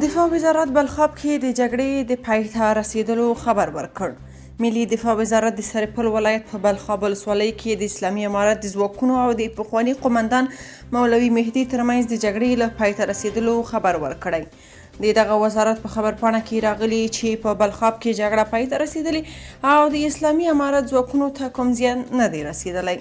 دفاع وزارت بلخاب کې د جګړې د پای ته رسیدلو خبر ورکړ. ملي دفاع وزارت د سرپل ولایت په بلخاب ولسوالۍ کې د اسلامي امارت د ځواکونو او د پخواني قومندان مولوي مهدي ترمنځ د جګړې له پای ته رسیدلو خبر ورکړی. د دغه وزارت په خبرپاڼه کې راغلي چې په بلخاب کې جګړه پای ته رسیدلې او د اسلامي امارت ځواکونو ته کوم زیان نه دی رسیدلی.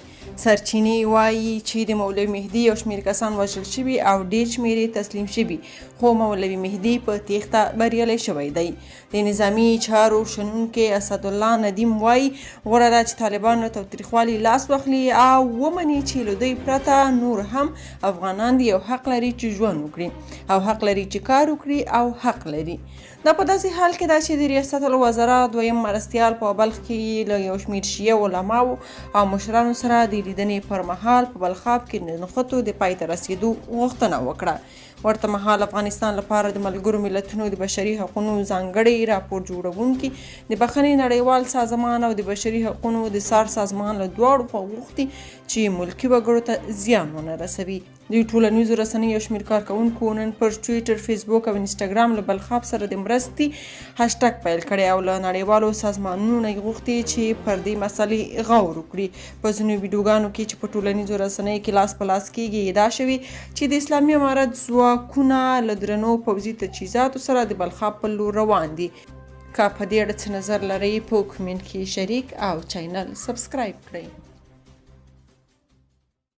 سرچینې وایي چې د مولوي مهدي یو شمېر کسان وژل شوي او ډېر شمېر یې تسلیم شوي، خو مولوي مهدي په تیښته بریالی شوی دی. د نظامي چارو شنونکی اسدالله ندیم وایي غوره ده چې طالبان له تاوتریخوالي لاس واخلي او ومني چې له دوی پرته نور هم افغانان دي او حق لري چې ژوند وکړي او حق لري چې کار وکړي او حق لري. دا په داسې حال کې ده چې د ریاست الوزرا دویم مرستیال په بلخ کې له یو شمېر شیعه علماو او مشرانو سره د لیدنې پر مهال په بلخاب کې د نښتو د پای ته رسیدو غوښتنه وکړه. ورته مهال افغانستان لپاره د ملګرو ملتونو د بشري حقونو ځانګړی راپور جوړونکي د بخښنې نړیوال سازمان او د بشري حقونو د سار سازمان له دواړو خوا غوښتي چې ملکي وګړو ته زیان ونه رسوي. د ټولنیزو رسنیو یو شمېر کارکوونکو نن پر ټویټر، فیسبوک او انسټاګرام له بلخاب سره د مرستې هشټګ پیل کړی او له نړیوالو سازمانونو نه یې غوښتي چې پر دې مسلې غور وکړي. په ځینو ویډیوګانو کې چې په ټولنیزو رسنیو کې لاس په لاس کېږي ادعا شوې چې د اسلامي امارت ځواکونه له درنو پوځي تجهیزاتو سره د بلخاب په لور روان دي. که په دې اړه څه نظر لرئ په کومنټ کې شریک او چینل سبسکرایب کړئ.